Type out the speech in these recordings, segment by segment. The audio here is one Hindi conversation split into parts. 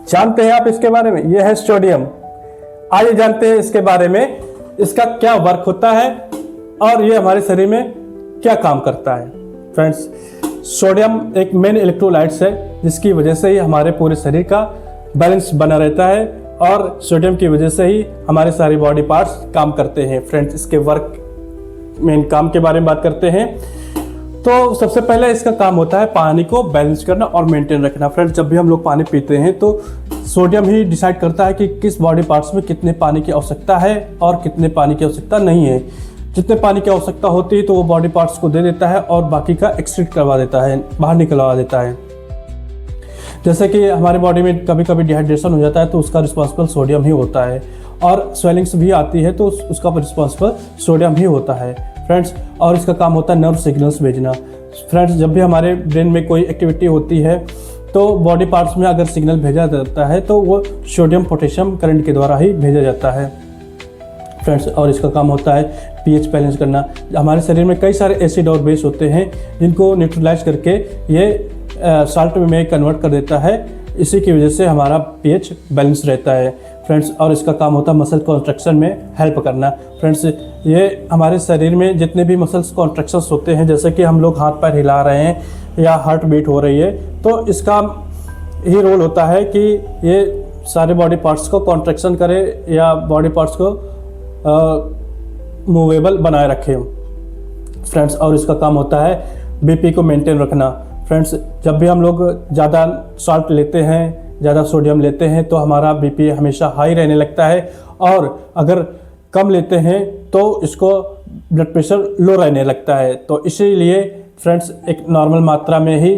जानते हैं आप इसके बारे में? यह है सोडियम। आइए जानते हैं इसके बारे में, इसका क्या वर्क होता है और ये हमारे शरीर में क्या काम करता है। फ्रेंड्स, सोडियम एक मेन इलेक्ट्रोलाइट्स है जिसकी वजह से ही हमारे पूरे शरीर का बैलेंस बना रहता है और सोडियम की वजह से ही हमारे सारे बॉडी पार्ट्स काम करते हैं। फ्रेंड्स, इसके वर्क मेन काम के बारे में बात करते हैं तो सबसे पहले इसका काम होता है पानी को बैलेंस करना और मेंटेन रखना। फ्रेंड्स, जब भी हम लोग पानी पीते हैं तो सोडियम ही डिसाइड करता है कि किस बॉडी पार्ट्स में कितने पानी की आवश्यकता है और कितने पानी की आवश्यकता नहीं है। जितने पानी की आवश्यकता होती है तो वो बॉडी पार्ट्स को दे देता है और बाकी का एक्सक्रीट करवा देता है, बाहर निकलवा देता है। जैसे कि हमारे बॉडी में कभी कभी डिहाइड्रेशन हो जाता है तो उसका रिस्पॉन्सिबल सोडियम ही होता है, और स्वेलिंग्स भी आती है तो उसका रिस्पॉन्सिबल सोडियम ही होता है। फ्रेंड्स, और इसका काम होता है नर्व सिग्नल्स भेजना। फ्रेंड्स, जब भी हमारे ब्रेन में कोई एक्टिविटी होती है तो बॉडी पार्ट्स में अगर सिग्नल भेजा जाता है तो वो सोडियम पोटेशियम करंट के द्वारा ही भेजा जाता है। फ्रेंड्स, और इसका काम होता है पीएच बैलेंस करना। हमारे शरीर में कई सारे एसिड और बेस होते हैं जिनको न्यूट्रलाइज करके ये साल्ट में कन्वर्ट कर देता है। इसी की वजह से हमारा पीएच बैलेंस रहता है। फ्रेंड्स, और इसका काम होता है मसल कॉन्ट्रैक्शन में हेल्प करना। फ्रेंड्स, ये हमारे शरीर में जितने भी मसल्स कॉन्ट्रैक्शंस होते हैं, जैसे कि हम लोग हाथ पैर हिला रहे हैं या हार्ट बीट हो रही है, तो इसका ही रोल होता है कि ये सारे बॉडी पार्ट्स को कॉन्ट्रैक्शन करे या बॉडी पार्ट्स को मूवेबल बनाए रखे। फ्रेंड्स, और इसका काम होता है बीपी को मेंटेन रखना। फ्रेंड्स, जब भी हम लोग ज़्यादा सॉल्ट लेते हैं, ज़्यादा सोडियम लेते हैं तो हमारा बीपी हमेशा हाई रहने लगता है, और अगर कम लेते हैं तो इसको ब्लड प्रेशर लो रहने लगता है। तो इसीलिए फ्रेंड्स, एक नॉर्मल मात्रा में ही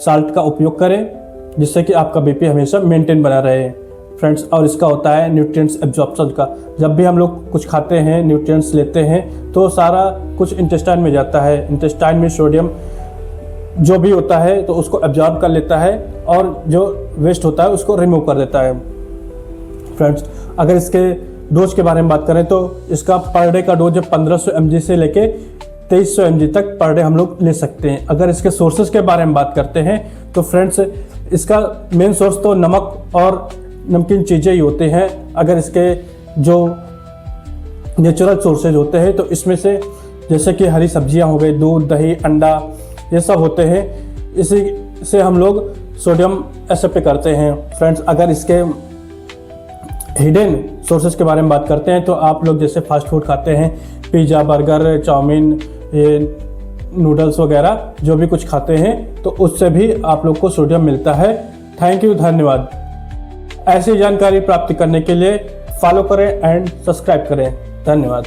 साल्ट का उपयोग करें जिससे कि आपका बीपी हमेशा मेंटेन बना रहे। फ्रेंड्स, और इसका होता है न्यूट्रिएंट्स एब्जॉर्प्शन का। जब भी हम लोग कुछ खाते हैं, न्यूट्रिएंट्स लेते हैं तो सारा कुछ इंटेस्टाइन में जाता है। इंटेस्टाइन में सोडियम जो भी होता है तो उसको एब्जॉर्ब कर लेता है और जो वेस्ट होता है उसको रिमूव कर देता है। फ्रेंड्स, अगर इसके डोज के बारे में बात करें तो इसका पर डे का डोज 1500 mg से लेके 2300 mg तक पर डे हम लोग ले सकते हैं। अगर इसके सोर्सेज के बारे में बात करते हैं तो फ्रेंड्स, इसका मेन सोर्स तो नमक और नमकीन चीज़ें ही होते हैं। अगर इसके जो नेचुरल सोर्सेज होते हैं तो इसमें से जैसे कि हरी सब्जियां हो गई, दूध, दही, अंडा, ये सब होते हैं। इसी से हम लोग सोडियम एक्सेप्ट करते हैं। फ्रेंड्स, अगर इसके हिडन सोर्सेज के बारे में बात करते हैं तो आप लोग जैसे फास्ट फूड खाते हैं, पिज़्ज़ा, बर्गर, चाउमीन, ये नूडल्स वगैरह जो भी कुछ खाते हैं तो उससे भी आप लोग को सोडियम मिलता है। थैंक यू, धन्यवाद। ऐसी जानकारी प्राप्त करने के लिए फॉलो करें एंड सब्सक्राइब करें। धन्यवाद।